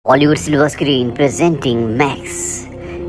Bollywood silver screen presenting max.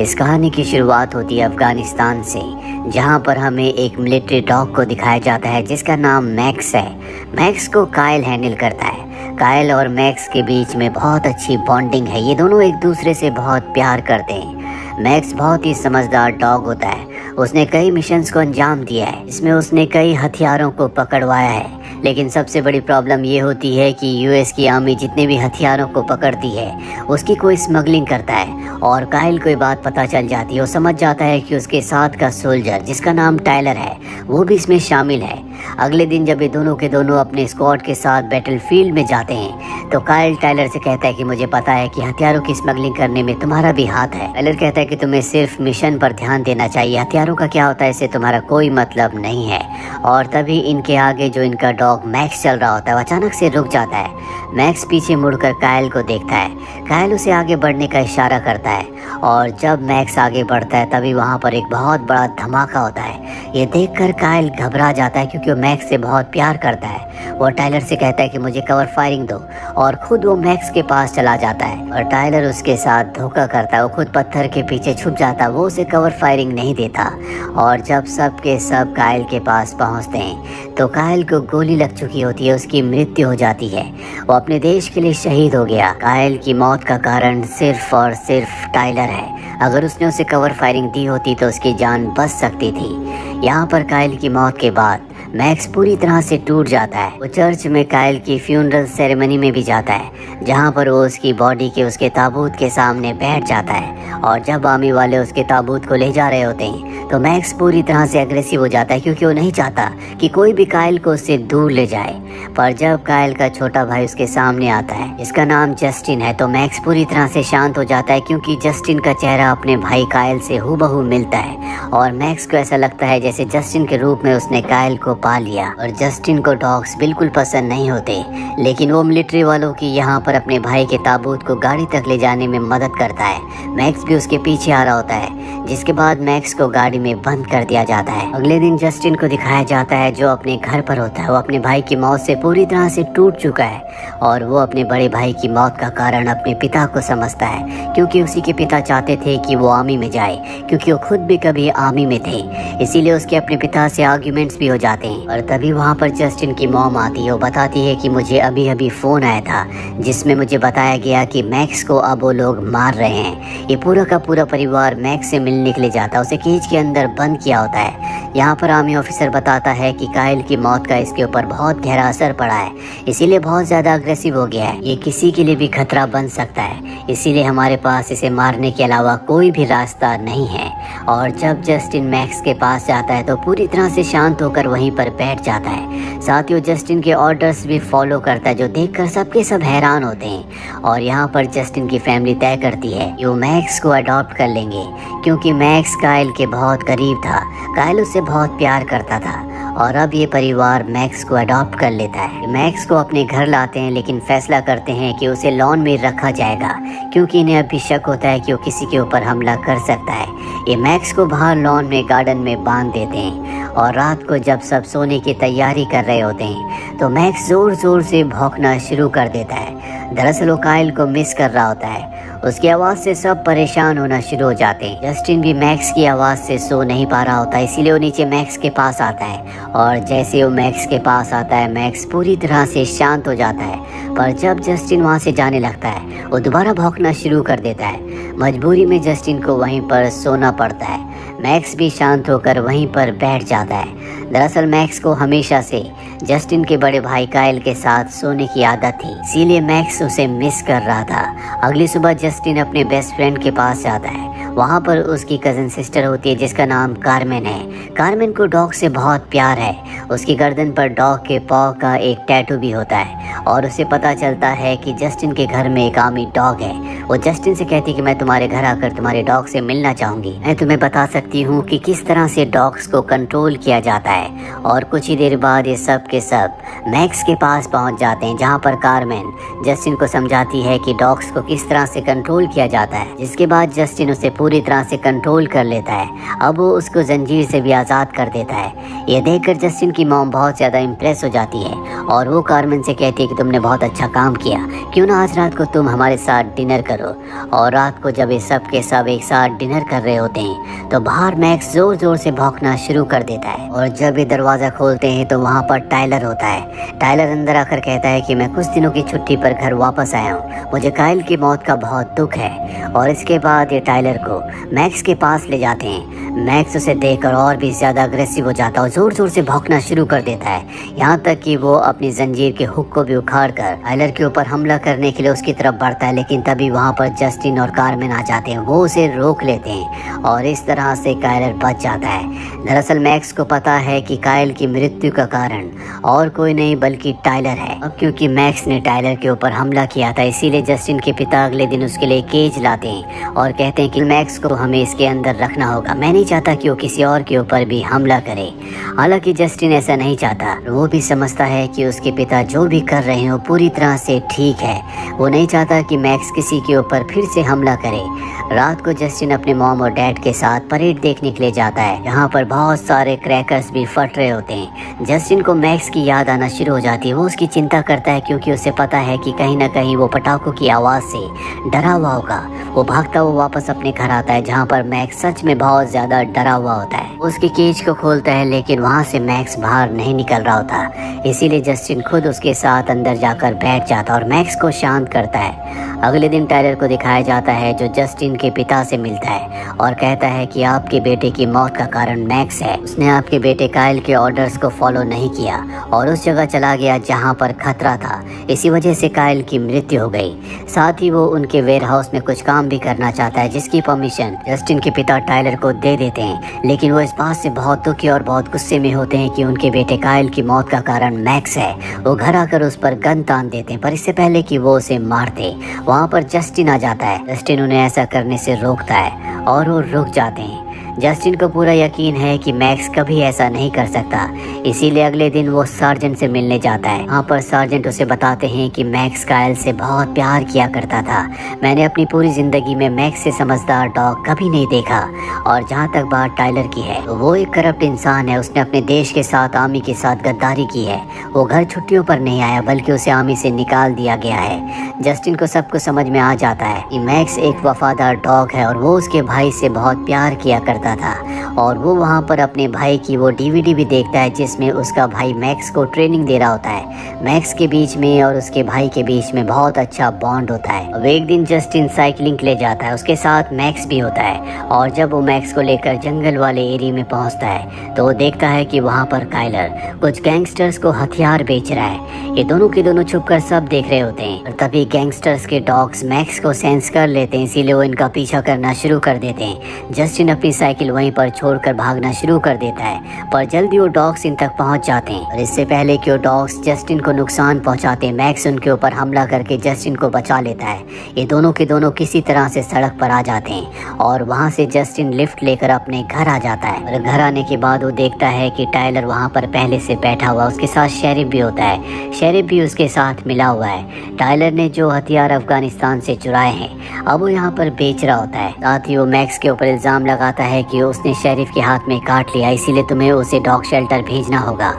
इस कहानी की शुरुआत होती है अफगानिस्तान से, जहां पर हमें एक मिलिट्री डॉग को दिखाया जाता है जिसका नाम मैक्स है। मैक्स को कायल हैंडल करता है। कायल और मैक्स के बीच में बहुत अच्छी बॉन्डिंग है। ये दोनों एक दूसरे से बहुत प्यार करते हैं। मैक्स बहुत ही समझदार डॉग होता है। उसने कई मिशंस को अंजाम दिया है। इसमें उसने कई हथियारों को पकड़वाया है, लेकिन सबसे बड़ी प्रॉब्लम ये होती है कि यूएस की आर्मी जितने भी हथियारों को पकड़ती है उसकी कोई स्मगलिंग करता है और कायल को ये बात पता चल जाती है। वो समझ जाता है कि उसके साथ का सोल्जर जिसका नाम टायलर है वो भी इसमें शामिल है। अगले दिन जब ये दोनों के दोनों अपने स्क्वाड के साथ बैटलफील्ड में जाते हैं तो कायल टायलर से कहता है कि मुझे पता है कि हथियारों की स्मगलिंग करने में तुम्हारा भी हाथ है। टायलर कहता है कि तुम्हें सिर्फ मिशन पर ध्यान देना चाहिए, हथियारों का क्या होता है इससे तुम्हारा कोई मतलब नहीं है। और तभी इनके आगे जो इनका डॉग मैक्स चल रहा होता है वो अचानक से रुक जाता है। मैक्स पीछे मुड़कर कायल को देखता है। कायल उसे आगे बढ़ने का इशारा करता है और जब मैक्स आगे बढ़ता है तभी वहाँ पर एक बहुत बड़ा धमाका होता है। ये देखकर कायल घबरा जाता है क्योंकि वो मैक्स से बहुत प्यार करता है। वो टायलर से कहता है कि मुझे कवर फायरिंग दो और खुद वो मैक्स के पास चला जाता है और टायलर उसके साथ धोखा करता है। वो खुद पत्थर के पीछे छुप जाता है, वो उसे कवर फायरिंग नहीं देता। और जब सब के सब कायल के पास पहुंचते हैं तो कायल को गोली लग चुकी होती है, उसकी मृत्यु हो जाती है। वो अपने देश के लिए शहीद हो गया। कायल की मौत का कारण सिर्फ और सिर्फ टायलर है। अगर उसने उसे कवर फायरिंग दी होती तो उसकी जान बच सकती थी। यहाँ पर कायल की मौत के बाद मैक्स पूरी तरह से टूट जाता है। वो चर्च में कायल की फ्यूनरल सेरेमनी में भी जाता है, जहाँ पर वो उसकी बॉडी के उसके ताबूत के सामने बैठ जाता है। और जब आर्मी वाले उसके ताबूत को ले जा रहे होते हैं तो मैक्स पूरी तरह से एग्रेसिव हो जाता है क्योंकि वो नहीं चाहता कि कोई भी कायल को उससे दूर ले जाए। पर जब कायल का छोटा भाई उसके सामने आता है जिसका नाम जस्टिन है तो मैक्स पूरी तरह से शांत हो जाता है क्योंकि जस्टिन का चेहरा अपने भाई कायल से हूबहू मिलता है। और मैक्स को ऐसा लगता है जैसे जस्टिन के रूप में उसने कायल को पा लिया। और जस्टिन को डॉग्स बिल्कुल पसंद नहीं होते, लेकिन वो मिलिट्री वालों की यहाँ पर अपने भाई के ताबूत को गाड़ी तक ले जाने में मदद करता है। मैक्स भी उसके पीछे आ रहा होता है, जिसके बाद मैक्स को गाड़ी में बंद कर दिया जाता है। अगले दिन जस्टिन को दिखाया जाता है जो अपने घर पर होता है। वो अपने भाई की मौत से पूरी तरह से टूट चुका है और वो अपने बड़े भाई की मौत का कारण अपने पिता को समझता है क्योंकि उसी के पिता चाहते थे कि वो आर्मी में जाए, क्योंकि वो खुद भी कभी आर्मी में थे। इसीलिए उसके अपने पिता से आर्ग्यूमेंट्स भी हो जाते हैं। और तभी वहाँ पर जस्टिन की मॉम आती है। वो बताती है कि मुझे अभी अभी फ़ोन आया था जिसमें मुझे बताया गया कि मैक्स को अब वो लोग मार रहे हैं। ये पूरा का पूरा परिवार मैक्स से मिलने के लिए जाता है। उसे केज के अंदर बंद किया होता है। यहाँ पर आर्मी ऑफिसर बताता है कि कायल की मौत का इसके ऊपर बहुत गहरा असर पड़ा है, इसीलिए बहुत ज़्यादा अग्रेसिव हो गया है। ये किसी के लिए भी खतरा बन सकता है, इसीलिए हमारे पास इसे मारने के अलावा कोई भी रास्ता नहीं है। और जब जस्टिन मैक्स के पास जाता है तो पूरी तरह से शांत होकर वहीं पर बैठ जाता है। साथ ही वो जस्टिन के ऑर्डर्स भी फॉलो करता है, जो देखकर सबके सब हैरान होते हैं। और यहाँ पर जस्टिन की फैमिली तय करती है कि वो मैक्स को अडॉप्ट कर लेंगे क्योंकि मैक्स कायल के बहुत करीब था। कायल उससे बहुत प्यार करता था और अब ये परिवार मैक्स को अडॉप्ट कर लेता है। मैक्स को अपने घर लाते हैं, लेकिन फैसला करते हैं कि उसे लॉन में रखा जाएगा क्योंकि इन्हें अभी शक होता है कि वो किसी के ऊपर हमला कर सकता है। ये मैक्स को बाहर लॉन में गार्डन में बांध देते हैं और रात को जब सब सोने की तैयारी कर रहे होते हैं तो मैक्स जोर जोर से भौंकना शुरू कर देता है। दरअसल वो कायल को मिस कर रहा होता है। उसकी आवाज़ से सब परेशान होना शुरू हो जाते हैं। जस्टिन भी मैक्स की आवाज़ से सो नहीं पा रहा होता, इसीलिए वो नीचे मैक्स के पास आता है। और जैसे वो मैक्स के पास आता है मैक्स पूरी तरह से शांत हो जाता है। पर जब जस्टिन वहाँ से जाने लगता है वो दोबारा भौंकना शुरू कर देता है। मजबूरी में जस्टिन को वहीं पर सोना पड़ता है। मैक्स भी शांत होकर वहीं पर बैठ जाता है। दरअसल मैक्स को हमेशा से जस्टिन के बड़े भाई कायल के साथ सोने की आदत थी, इसीलिए मैक्स उसे मिस कर रहा था। अगली सुबह जस्टिन अपने बेस्ट फ्रेंड के पास जाता है। वहाँ पर उसकी कज़न सिस्टर होती है जिसका नाम कार्मेन है। कार्मेन को डॉग से बहुत प्यार है। उसकी गर्दन पर डॉग के पॉ का एक टैटू भी होता है और उसे पता चलता है कि जस्टिन के घर में एक आर्मी डॉग है। वो जस्टिन से कहती है कि मैं तुम्हारे घर आकर तुम्हारे डॉग से मिलना चाहूँगी, मैं तुम्हें बता सकती जानती हूँ कि किस तरह से डॉग्स को कंट्रोल किया जाता है। और कुछ ही देर बाद ये सब के सब मैक्स के पास पहुँच जाते हैं, जहाँ पर कारमेन जस्टिन को समझाती है कि डॉग्स को किस तरह से कंट्रोल किया जाता है। जिसके बाद जस्टिन उसे पूरी तरह से कंट्रोल कर लेता है। अब वो उसको जंजीर से भी आज़ाद कर देता है। ये देखकर जस्टिन की मॉम बहुत ज़्यादा इम्प्रेस हो जाती है और वो कारमेन से कहती है कि तुमने बहुत अच्छा काम किया, क्यों ना आज रात को तुम हमारे साथ डिनर करो। और रात को जब ये सब के सब एक साथ डिनर कर रहे होते हैं तो बाहर मैक्स ज़ोर ज़ोर से भौंकना शुरू कर देता है। और जब ये दरवाज़ा खोलते हैं तो वहाँ पर टाइलर होता है। टाइलर अंदर आकर कहता है कि मैं कुछ दिनों की छुट्टी पर घर वापस आया हूँ, मुझे काइल की मौत का बहुत दुख है। और इसके बाद ये टाइलर को मैक्स के पास ले जाते हैं। मैक्स उसे देखकर और भी ज़्यादा अग्रेसिव हो जाता है और ज़ोर ज़ोर से भौंकना शुरू कर देता है, यहाँ तक कि वो अपनी जंजीर के हुक को भी उखाड़कर टाइलर के ऊपर हमला करने के लिए उसकी तरफ बढ़ता है। लेकिन तभी वहाँ पर जस्टिन और कारमेन आ जाते हैं, वो उसे रोक लेते हैं और इस तरह से काइलर बच जाता है। दरअसल मैक्स को पता है कि काइल की मृत्यु का कारण और कोई नहीं बल्कि टाइलर है। अब क्योंकि मैक्स ने टाइलर के ऊपर हमला किया था, इसीलिए जस्टिन के पिता अगले दिन उसके लिए केज लाते हैं और कहते हैं कि मैक्स को हमें इसके अंदर रखना होगा, मैं नहीं चाहता कि वो किसी और के ऊपर भी हमला करे। हालांकि जस्टिन ऐसा नहीं चाहता, वो भी समझता है कि उसके पिता जो भी कर रहे हैं वो पूरी तरह से ठीक है। वो नहीं चाहता कि मैक्स किसी के ऊपर फिर से हमला करे। रात को जस्टिन अपने मॉम और डैड के साथ परेड देखने के लिए जाता है, यहाँ पर बहुत सारे क्रैकर्स भी फट रहे होते हैं। जस्टिन को मैक्स की याद आना शुरू हो जाती है। वो उसकी चिंता करता है क्योंकि उसे पता है कि कहीं ना कहीं वो पटाखों की आवाज़ से डरा हुआ होगा। वो भागता हुआ वापस अपने घर आता है, जहाँ पर मैक्स सच में बहुत ज़्यादा डरा हुआ होता है। उसके केज को खोलता है लेकिन वहाँ से मैक्स बाहर नहीं निकल रहा होता, इसीलिए जस्टिन खुद उसके साथ अंदर जाकर बैठ जाता और मैक्स को शांत करता है। अगले दिन टाइलर को दिखाया जाता है जो जस्टिन के पिता से मिलता है और कहता है कि आपके बेटे की मौत का कारण मैक्स है। उसने आपके बेटे काइल के ऑर्डर्स को फॉलो नहीं किया और उस जगह चला गया जहां पर खतरा था, इसी वजह से काइल की मृत्यु हो गई। साथ ही वो उनके वेयरहाउस में कुछ काम भी करना चाहता है, जिसकी परमिशन जस्टिन के पिता टाइलर को दे देते हैं। लेकिन वो इस बात से बहुत दुखी और बहुत गुस्से में होते हैं कि उनके बेटे काइल की मौत का कारण मैक्स है। वो घर आकर उस पर गन तान देते हैं, पर इससे पहले कि वो उसे मार दे वहाँ पर जस्टिन आ जाता है। जस्टिन उन्हें ऐसा करने से रोकता है और वो रुक जाते हैं। जस्टिन को पूरा यकीन है कि मैक्स कभी ऐसा नहीं कर सकता, इसीलिए अगले दिन वो सार्जेंट से मिलने जाता है। वहाँ पर सार्जेंट उसे बताते हैं कि मैक्स काइल से बहुत प्यार किया करता था। मैंने अपनी पूरी ज़िंदगी में मैक्स से समझदार डॉग कभी नहीं देखा। और जहाँ तक बात टाइलर की है, तो वो एक करप्ट इंसान है। उसने अपने देश के साथ आर्मी के साथ गद्दारी की है। वो घर छुट्टियों पर नहीं आया बल्कि उसे आर्मी से निकाल दिया गया है। जस्टिन को सब कुछ समझ में आ जाता है कि मैक्स एक वफादार डॉग है और वो उसके भाई से बहुत प्यार किया करता था। और वो वहाँ पर अपने भाई की वो डीवीडी भी देखता है जिसमें उसका भाई मैक्स को ट्रेनिंग दे रहा होता है। मैक्स के बीच में और उसके भाई के बीच में बहुत अच्छा बॉन्ड होता है। अब एक दिन जस्टिन साइकिलिंग के लिए जाता है, उसके साथ मैक्स भी होता है। और जब वो मैक्स को लेकर जंगल वाले एरिया में पहुँचता है तो वो देखता है कि वहाँ पर काइलर कुछ गैंगस्टर्स को हथियार बेच रहा है। ये दोनों के दोनों छुपकर सब देख रहे होते हैं और तभी गैंगस्टर्स के डॉग्स मैक्स को सेंस कर लेते हैं, इसीलिए वो इनका पीछा करना शुरू कर देते हैं। जस्टिन अपनी साइकिल वहीं पर छोड़कर भागना शुरू कर देता है, पर जल्दी वो डॉग्स इन तक पहुंच जाते हैं। और इससे पहले कि वो डॉग्स जस्टिन को नुकसान पहुंचाते, मैक्स उनके ऊपर हमला करके जस्टिन को बचा लेता है। ये दोनों के दोनों किसी तरह से सड़क पर आ जाते हैं और वहां से जस्टिन लिफ्ट लेकर अपने घर आ जाता है। और घर आने के बाद वो देखता है कि टाइलर वहां पर पहले से बैठा हुआ, उसके साथ शेरिफ भी होता है। शेरिफ भी उसके साथ मिला हुआ है। टाइलर ने जो हथियार अफगानिस्तान से चुराए हैं अब वो यहाँ पर बेच रहा होता है। साथ ही वो मैक्स के ऊपर इल्जाम लगाता है कि उसने शेरिफ के हाथ में काट लिया, इसीलिए तुम्हें उसे डॉग शेल्टर भेजना होगा।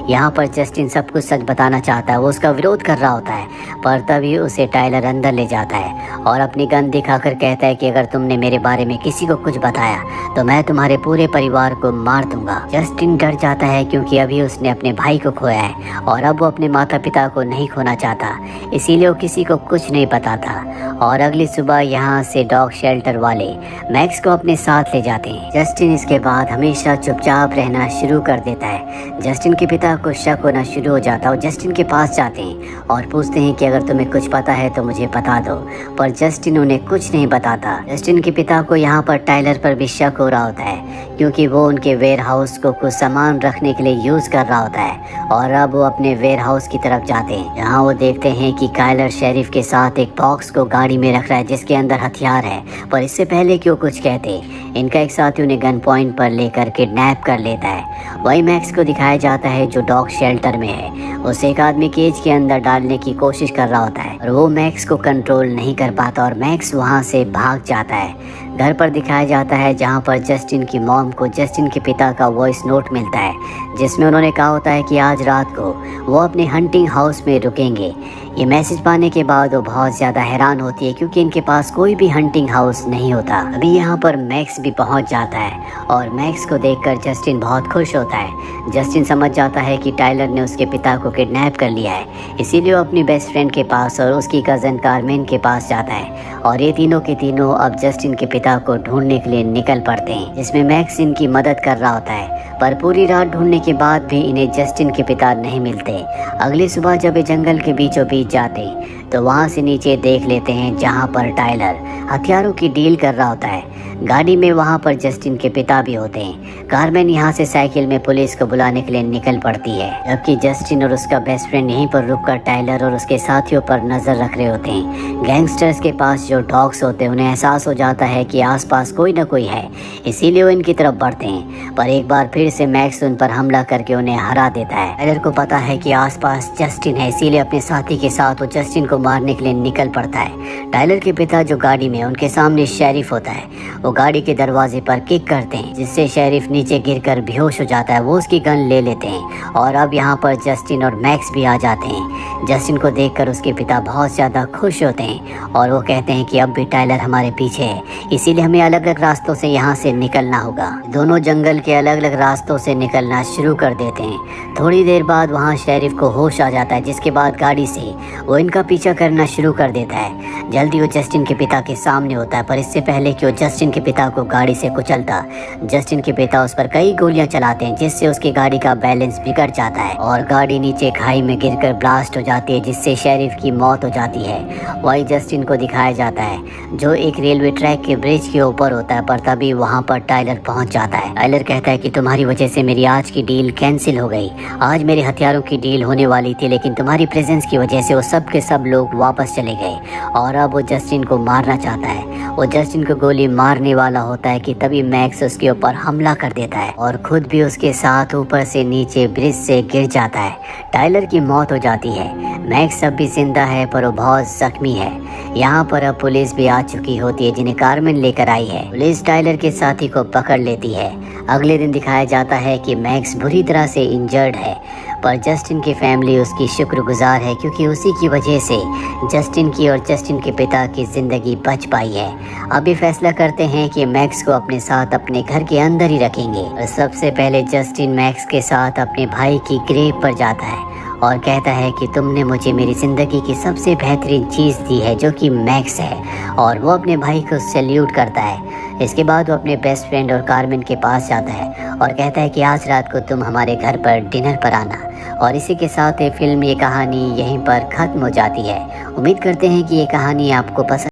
यहाँ पर जस्टिन सब कुछ सच बताना चाहता है, वो उसका विरोध कर रहा होता है, पर तभी उसे टाइलर अंदर ले जाता है और अपनी गन दिखाकर कहता है कि अगर तुमने मेरे बारे में किसी को कुछ बताया तो मैं तुम्हारे पूरे परिवार को मार दूंगा। जस्टिन डर जाता है क्योंकि अभी उसने अपने भाई को खोया है और अब वो अपने माता पिता को नहीं खोना चाहता, इसीलिए वो किसी को कुछ नहीं बताता। और अगली सुबह यहाँ से डॉग शेल्टर वाले मैक्स को अपने साथ ले जाते हैं। जस्टिन इसके बाद हमेशा चुपचाप रहना शुरू कर देता है। जस्टिन के पिता को शक होना शुरू हो जाता है और जस्टिन के पास जाते हैं और पूछते हैं कि अगर तुम्हें कुछ पता है तो मुझे बता दो, पर जस्टिन उन्हें कुछ नहीं बताता। जस्टिन के पिता को यहाँ पर टाइलर पर भी शक हो रहा होता है क्योंकि वो उनके वेयर हाउस को कुछ सामान रखने के लिए यूज़ कर रहा होता है। और अब वो अपने वेयर हाउस की तरफ जाते हैं, यहाँ वो देखते हैं कि काइलर शेरिफ के साथ एक बॉक्स को गाड़ी में रख रहा है जिसके अंदर हथियार है। पर इससे पहले कि वो कुछ कहते, इनका एक साथ ही उन्हें गन पॉइंट पर लेकर किडनैप कर लेता है। वही मैक्स को दिखाया जाता है जो डॉग शेल्टर में है। उसे एक आदमी केज के अंदर डालने की कोशिश कर रहा होता है और वो मैक्स को कंट्रोल नहीं कर पाता और मैक्स वहाँ से भाग जाता है। घर पर दिखाया जाता है जहाँ पर जस्टिन की मॉम को जस्टिन के पिता का वॉइस नोट मिलता है जिसमें उन्होंने कहा होता है कि आज रात को वो अपने हंटिंग हाउस में रुकेंगे। ये मैसेज पाने के बाद वो बहुत ज़्यादा हैरान होती है क्योंकि इनके पास कोई भी हंटिंग हाउस नहीं होता। अभी यहाँ पर मैक्स भी पहुँच जाता है और मैक्स को देखकर जस्टिन बहुत खुश होता है। जस्टिन समझ जाता है कि टाइलर ने उसके पिता को किडनैप कर लिया है, इसीलिए वो अपनी बेस्ट फ्रेंड के पास और उसकी कज़न कार्मेन के पास जाता है और ये तीनों के तीनों अब जस्टिन के पिता को ढूंढने के लिए निकल पड़ते हैं, जिसमें मैक्स इनकी मदद कर रहा होता है। पर पूरी रात ढूंढने के बाद भी इन्हें जस्टिन के पिता नहीं मिलते। अगली सुबह जब ये जंगल के बीचों बीच जाते तो वहाँ से नीचे देख लेते हैं जहाँ पर टाइलर हथियारों की डील कर रहा होता है। गाड़ी में वहाँ पर जस्टिन के पिता भी होते हैं। कार्मेन यहाँ से साइकिल में पुलिस को बुलाने के लिए निकल पड़ती है, जबकि जस्टिन और उसका बेस्ट फ्रेंड यहीं पर रुककर टाइलर और उसके साथियों पर नजर रख रहे होते हैं। गैंगस्टर्स के पास जो डॉग्स होते हैं उन्हें एहसास हो जाता है कि आसपास कोई ना कोई है, इसीलिए वो इनकी तरफ बढ़ते हैं। पर एक बार फिर से मैक्स उन पर हमला करके उन्हें हरा देता है। टाइलर को पता है कि आसपास जस्टिन है, इसीलिए अपने साथी के साथ वो जस्टिन को मारने के लिए निकल पड़ता है। टाइलर के पिता जो गाड़ी में उनके सामने शेरिफ होता है, वो गाड़ी के दरवाजे पर किक करते हैं जिससे शेरिफ नीचे गिरकर बेहोश हो जाता है। वो उसकी गन ले लेते हैं और अब यहाँ पर जस्टिन और मैक्स भी आ जाते हैं। जस्टिन को देखकर उसके पिता बहुत ज़्यादा खुश होते हैं और वो कहते हैं कि अब भी टाइलर हमारे पीछे है, इसीलिए हमें अलग अलग रास्तों से यहाँ से निकलना होगा। दोनों जंगल के अलग अलग रास्तों से निकलना शुरू कर देते हैं। थोड़ी देर बाद वहाँ शेरिफ को होश आ जाता है, जिसके बाद गाड़ी से वो इनका पीछा करना शुरू कर देता है। जल्दी वो जस्टिन के पिता के सामने होता है, पर इससे पहले कि वो जस्टिन के पिता को गाड़ी से कुचलता, जस्टिन के पिता उस पर कई गोलियां चलाते हैं जिससे उसकी गाड़ी का बैलेंस बिगड़ जाता है और गाड़ी नीचे खाई में गिरकर ब्लास्ट हो जाती है, जिससे शेरिफ की मौत हो जाती है। वही जस्टिन को दिखाया जाता है जो एक रेलवे ट्रैक के ब्रिज के ऊपर होता है, पर तभी वहाँ पर टाइलर पहुँच जाता है। टाइलर कहता है कि तुम्हारी वजह से मेरी आज की डील कैंसिल हो गई। आज मेरे हथियारों की डील होने वाली थी, लेकिन तुम्हारी प्रेजेंस की वजह से वो सब के सब लोग वापस चले गए और अब वो जस्टिन को मारना चाहता है। वो जस्टिन को गोली मारने वाला होता है कि तभी मैक्स उसके ऊपर हमला कर देता है और खुद भी उसके साथ ऊपर से नीचे ब्रिज से गिर जाता है। टाइलर की मौत हो जाती है। मैक्स अब भी जिंदा है पर वो बहुत जख्मी है। यहाँ पर अब पुलिस भी आ चुकी होती है जिन्हें कार्मेन लेकर आई है। पुलिस टाइलर के साथी को पकड़ लेती है। अगले दिन दिखाया जाता है कि मैक्स बुरी तरह से इंजर्ड है, पर जस्टिन की फैमिली उसकी शुक्रगुजार है क्योंकि उसी की वजह से जस्टिन की और जस्टिन के पिता की ज़िंदगी बच पाई है। अब ये फैसला करते हैं कि मैक्स को अपने साथ अपने घर के अंदर ही रखेंगे और सबसे पहले जस्टिन मैक्स के साथ अपने भाई की ग्रेव पर जाता है और कहता है कि तुमने मुझे मेरी ज़िंदगी की सबसे बेहतरीन चीज़ दी है जो कि मैक्स है, और वो अपने भाई को सैल्यूट करता है। इसके बाद वो अपने बेस्ट फ्रेंड और कार्मेन के पास जाता है और कहता है कि आज रात को तुम हमारे घर पर डिनर पर आना। और इसी के साथ ये फिल्म, ये कहानी यहीं पर ख़त्म हो जाती है। उम्मीद करते हैं कि ये कहानी आपको पसंद